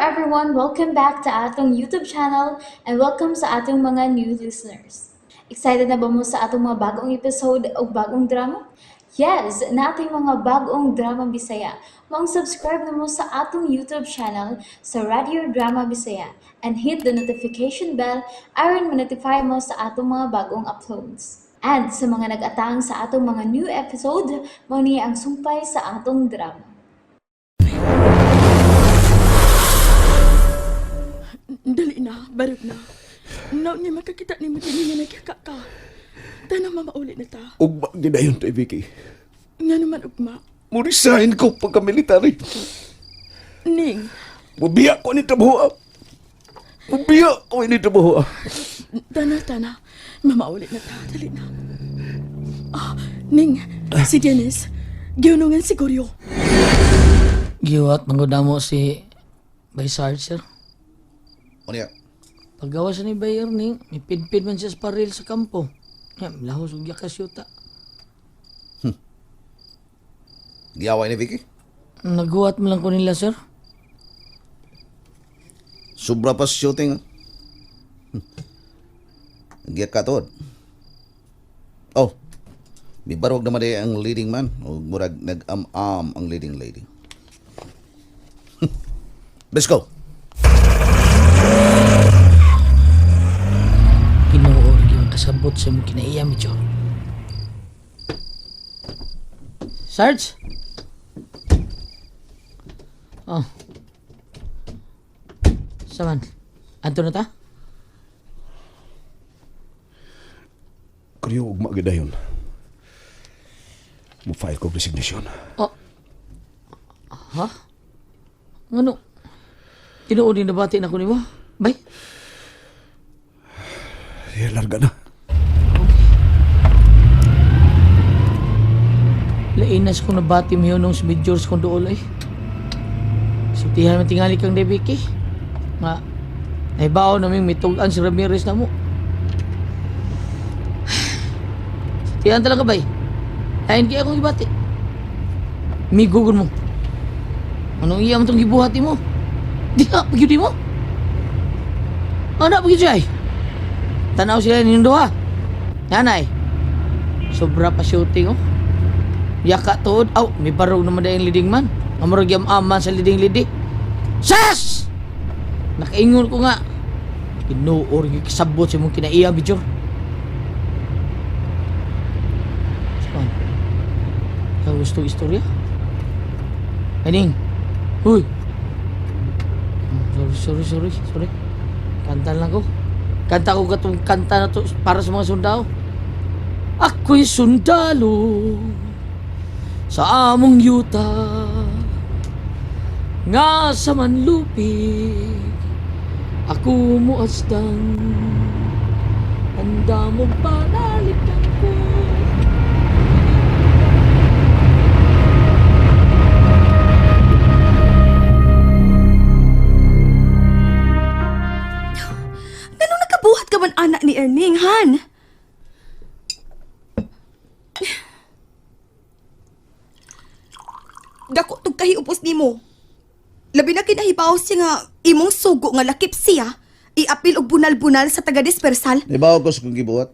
everyone, welcome back to atong YouTube channel and welcome sa atong mga new listeners. Excited na ba mo sa atong mga bagong episode o bagong drama? Yes, na ating mga bagong drama Bisaya. Subscribe na mo sa atong YouTube channel sa Radio Drama Bisaya and hit the notification bell aron ma-notify mo sa atong mga bagong uploads. And sa mga nag-atang sa atong mga new episode, mo niya ang sumpay sa atong drama. Dali na, barog na. Naon niya makakita ni mo din nga nagkaka ka. Tanang mamaulit na ta. Ugma ginayon to, Vicky. Nga naman ugma. Murisahin ko pagka-military. Ning, Mubiya ko ni Tabuha. Mubiya ko ni Tabuha. tana. Mamaulit na ta, dali na. Ning, si Dennis, giunungan si Goryo. Giwat, manggoda mo si Baysar, sir. Ano yan? Paggawa siya ni Bayer ni, may pinpin man siya sa paril sa kampo. Yan, lahos ugya ka siyota. Giyaway ni Vicky? Naguwat mo lang ko nila, sir. Sobra pa shooting. Giyak ka to. Oh, may barog naman din ang leading man. O murag nag-am-am ang leading lady. Let's go. Kinuor yung kasabot sa mong kinaiya, medyo. Sarge? Oh. Saman? Anto na ta? Kaya ugma gadayon. Mo-file ko resignation. Oh. Ha? Ano? Tinuod din nabati na ko ni mo? Bay? Larga na. Lainas ko nabati mo yun nung si Midjors kong dool ay. Sutihan mo tingali kang Debiki. Nga, ay bao naming mitugan si Ramirez na mo. Sutihan talaga bay. Lain kaya akong ibati. Migugon mo. Anong iya mo itong gibuhati mo? Di ka, pagyudi mo? Ano, pagyudi ay? Tanaw sila ninyong duha. Nanay, sobra pa shooting, oh. Yaka tuod. Aw, may barog naman dahil leading man. Amurag yung aman sa leading-lidi. Sas! Nakaingon ko nga. Inuor yung kasabot sa mong kinaiya, Bijor. Saan? Ikaw gusto istorya? Aning. Huy. Sorry. Kanta lang ko. Kanta ko katong kanta na to para sa mga sundalo. Ako'y sundalo sa among yuta nga sa manlupig ako muasdan handa mo panalitan ko. Ganun nakabuhat ka man anak ni Erning, Han? Dako tug kahiupos nimo. Labi na kinahibaw siya nga imong sugo nga lakip siya, iapil og bunal-bunal sa taga-dispersal. Ibaw ko sa kong gibuhat.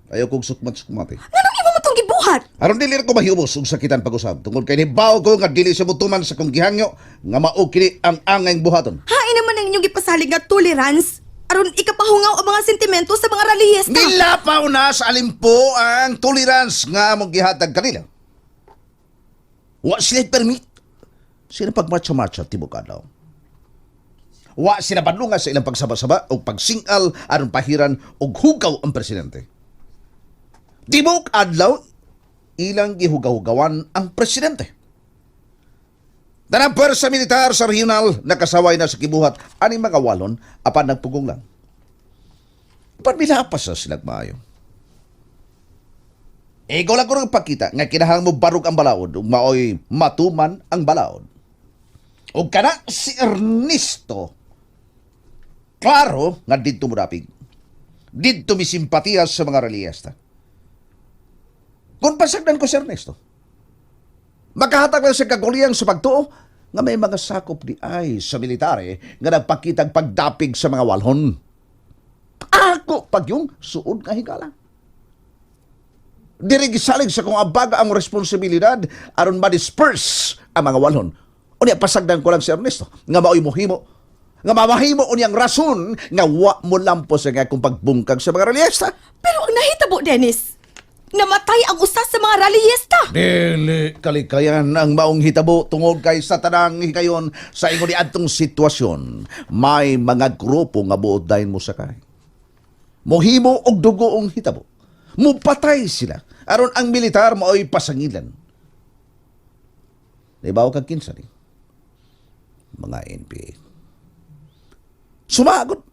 Ayaw kong sukmat-sukmati. Nganong imo mo tong gibuhat? Aron dili ko mahibos ug sakitan pag-usab. Tungod kay nibaw ko nga dili siya mutuman sa kong gihangyo nga mao kini ang angayng buhaton. Hain naman ang inyong gipasalig nga tolerance aron ikapahungaw ang mga sentimento sa mga relihista. Nilapaw na sa alimpo ang tolerance nga among gihatag kanila. Wa sila permit. Sila pagmarcha-marcha tibok adlaw. Wa sila padlunga sa ilang pagsaba-saba o pagsingal aron pahiran og hugaw ang presidente. Tibok adlaw ilang gihugaw-hugawan ang presidente. Tanang pwersa militar sa regional nakasaway na sa kibuhat aning mga walon apan nagpugong lang. Pagbilapas sa silang maayo. Ikaw lang ko nang pakita nga kinahang mo barog ang balaod ug maoy matuman ang balaod. Ug kana si Ernesto klaro nga didto mo dapig. Didto mi simpatiya sa mga reliyesta. Kung pasagdan ko si Ernesto, makahatag lang sa kaguliyang sa pagtuo nga may mga sakop di ay sa military nga nagpakitag pagdapig sa mga walhon. Ako pag yung suod nga higala. Diri gisalig sa kung abaga ang responsibilidad aron ma-disperse ang mga walhon. Unya pasagdan ko lang si Ernesto nga maoy mohimo nga mamahimo unyang rason nga wa mo lampos nga kung pagbungkag sa mga realista. Pero ang nahitabo, Dennis, namatay ang usa sa mga rallyista. Dili kalikayan ang maong hitabo tungod kay sa tanang hikayon sa ingon niadtong sitwasyon. May mga grupo nga buot dayon mo sakay. Mohimo og dugoong hitabo. Mupatay sila aron ang militar maoy pasangilan. Ibaw kag kinsa ni mga NPA. Sumagot.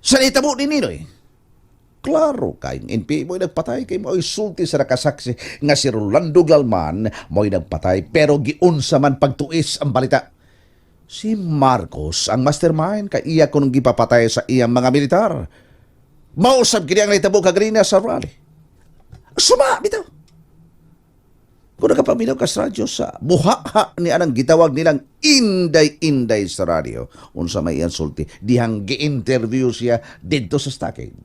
Sa hitabo ni Ninoy. Klaro kay NPA mo'y nagpatay kay mo'y sulti sa nakasaksi nga si Rolando Galman mo'y nagpatay pero giunsa man pagtuis ang balita. Si Marcos ang mastermind kay iya kunong gipapatay sa iyang mga militar. Mausap kini ang nahitabo kaganina sa rally. Suma bitaw. Kung nakapaminaw ka sa radyo sa buha ni anang gitawag nilang inday-inday sa radyo. Unsa may iyang sulti. Dihang gi-interview siya dito sa stockade.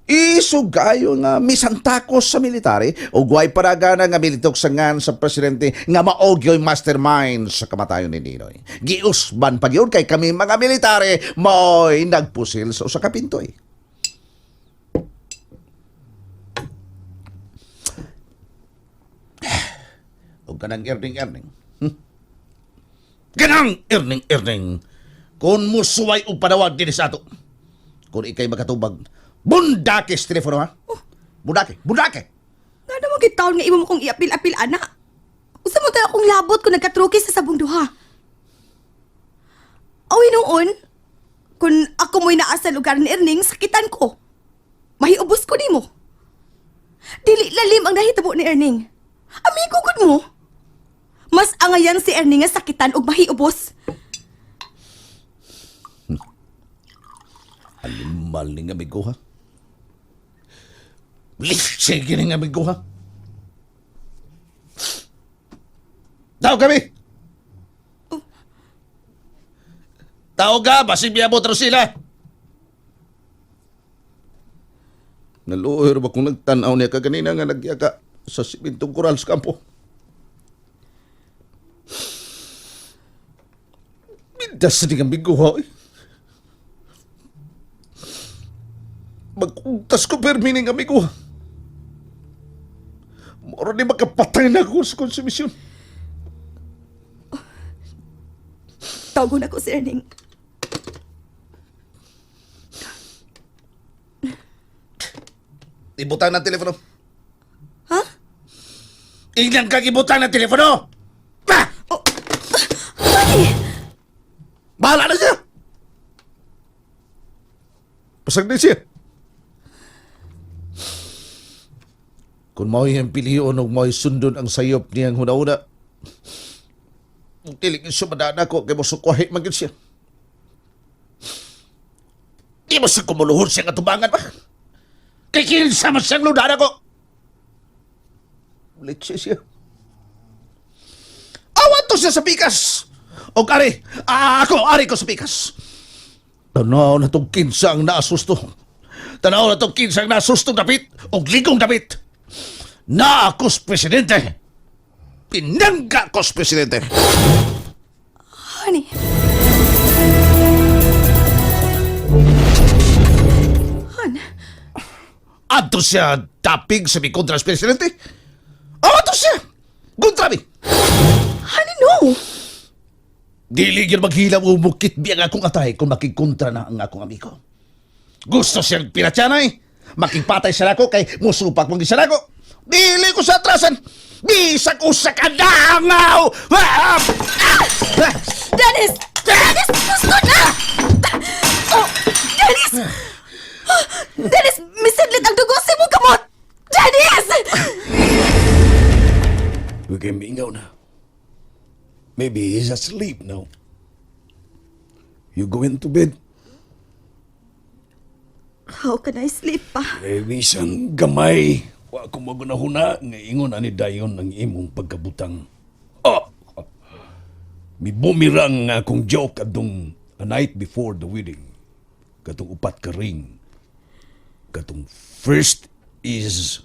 Isugayo nga misantakos sa military o guay paragana nga militok sangan sa presidente nga maogyo'y mastermind sa kamatayon ni Ninoy. Giusban pag yun kay kami mga military mao'y nagpusil sa usa ka pintoy. O ganang erning-erning. Ganang erning-erning. Kung musuway o panawag din sa ato. Kung ikay magkatubag, bundakis telepono ha? Bundake, bundake! Nga naman gitaon nga imo mo kong iapil-apil, ana. Usa mo tayo akong labot kung nagkatruki sa sabong duha. Awi noon, kung ako mo'y naa sa lugar ni Erning, sakitan ko. Mahiubos ko ni mo. Dili lalim ang nahitabo ni Erning. Amigo gud mo. Mas angayan si Erning nga sakitan og mahiubos. Alimal ni nga amigo ha? Sige ni nga amigo ha? Tao kami! Tao ka! Basig biya mo sila! Naluoy ba kung nagtanaw niya kaganina nga nagyaka sa simintong koral sa kampo? Mindas na nga amigo ha eh. Magkuntas ko permining amigo. Moro ni makapatay na ako sa konsumisyon. Tawagon ako si Erning. Ibutang ng telepono. Ha? Ilang kang ibutang ng telepono! Ha! Honey! Bahala na siya! Pasag na siya. Kung mao'y ang piliyon o mao'y sundon ang sayop niyang huna-una, tiling siya madana ko kay masukwahi magin siya. Di mo siya kumuluhod siya nga tubangan pa. Kay kinsa man siyang ludana ko. Ulit siya. Awan to siya sa pikas. O ari, ari ko sa pikas. Tanaw na itong kinsa ang naasusto. Tanaw na itong kinsa ang naasustong dapit o ligong dapit. Na ako's presidente. Pinangga ko's presidente. Honey. Han. Ato siya tapig sa mi kontra sa presidente. Ato siya. Kontra mi. Honey, no. Dili yun maghilaw o mukit biyang akong atay kung makikontra na ang akong amigo. Gusto siyang pinatyanay. Makipatay siya ako kay musupak mong isa ako. Dili ko sa atrasan. Bisag usa ka dangaw. Dennis! Dennis! Gusto na! Oh, Dennis! Dennis! Misidlit ang dugo sa mong kamot! Dennis! Huwag kayong mingaw na. Maybe he's asleep now. You go into bed. How can I sleep pa? Maybe isang gamay. Wa ko magunahuna nga ingon ani dayon ng imong pagkabutang. Oh! Mi bumirang nga akong joke adong a night before the wedding. Katong upat ka ring. Katong first is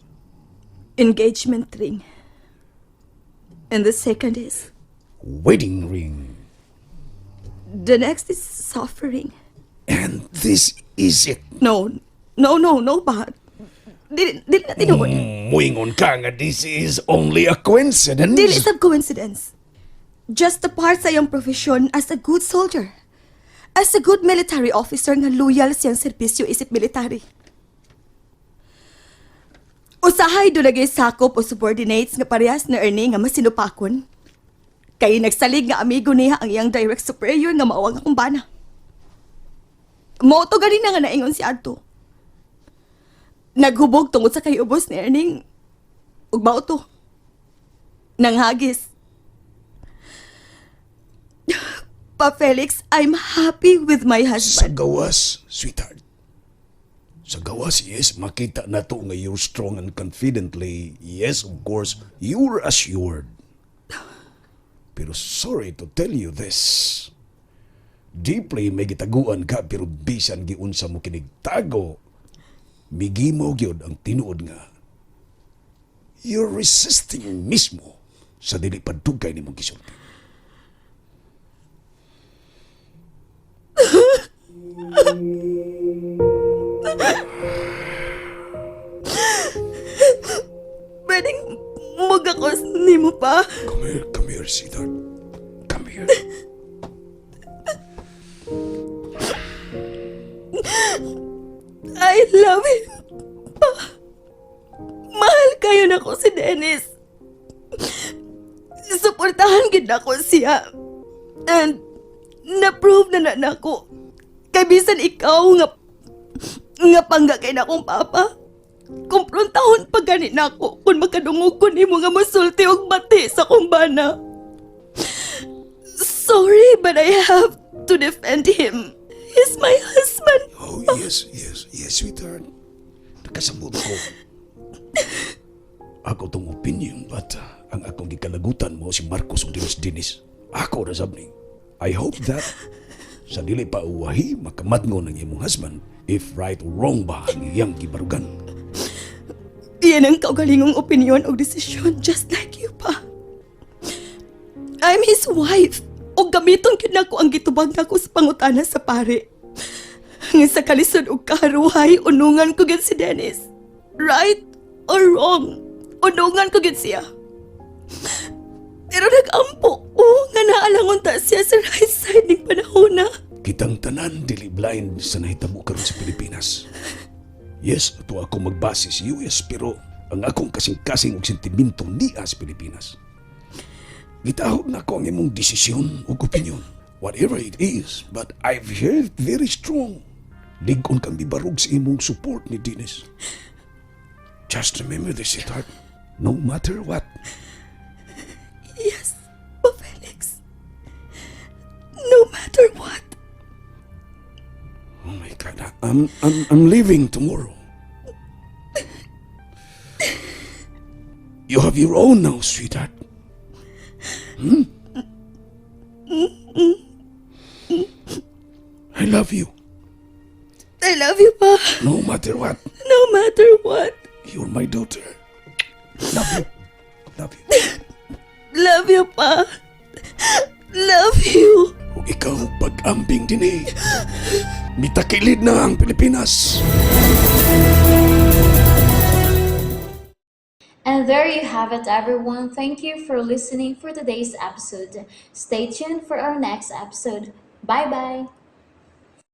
Engagement ring. And the second is, wedding ring. the next is suffering. And this is it. No, ba? Dili na tinuod. Muingon ka nga this is only a coincidence. Dili sa coincidence. Just a part sa iyong profesyon as a good soldier. As a good military officer nga loyal siyang serbisyo isip military. Usahay do lagay sakop o subordinates nga parehas na earning nga masinupakon. Kay nagsalig nga amigo niya ang iyang direct superior nga maawang akong bana. Moto gani na nga naingon si Adto. Naghubog tungod sa kay ubos ni Erning. Ug mao to. Nanghagis. Pa Felix, I'm happy with my Sa husband. gawas, sweetheart. Sa gawas, yes, makita na to nga you're strong and confidently. Yes, of course, you're assured. Pero sorry to tell you this. Deeply may gitaguan ka pero bisan giunsa mo kinigtago. Migimo gyud ang tinuod nga. You're resisting mismo sa dili padugay nimong gisulti. Pwedeng magakos ni mo pa? Come here, sweetheart. Come here. I love him. Pa. Mahal kayo na ko si Dennis. Suportahan gid ako siya. And na-prove na nako. Kay bisan ikaw nga pangga kay na akong papa. Kumprontahon pa gani nako kung magkadungog ko nimo nga mosulti og bati sa kumbana. Sorry, but I have to defend him. He's my husband. Oh, yes, sweetheart. Nakasabot ko. Ako tong opinion, but ang akong gikalagutan mo si Marcos o Dinis. Ako rasabni. I hope that sa dili pa uwahi, makamatngo ng imong husband if right or wrong ba ang iyang gibarugan. Iyan ang kaugalingong opinion o desisyon just like you pa. I'm his wife. O gamiton yun ako ang gitubag na ko sa pangutana sa pare. Nga sa kalisod o karuhay, unungan ko gid si Dennis. Right or wrong, unungan ko gid siya. Pero nag-ampo o nga naalangon ta siya sa right side ng panahon na. Kitang tanan dili blind sa nahitabo karon sa Pilipinas. Yes, ato ako magbase sa US pero ang akong kasing-kasing og sentimento niya sa Pilipinas. Gitahog na ko ang imong desisyon o opinion. Whatever it is, but I've heard very strong. Ligon kang bibarog sa imong support ni Dennis. Just remember this, sweetheart. No matter what. Yes, Pa Felix. No matter what. Oh my God, I'm leaving tomorrow. You have your own now, sweetheart. I love you. I love you, Pa. No matter what. No matter what. You're my daughter. Love you. Love you. Love you, Pa. Love you. Kung ikaw pag-ambing din eh. Mitakilid na ang Pilipinas. And there you have it, everyone. Thank you for listening for today's episode. Stay tuned for our next episode. Bye bye.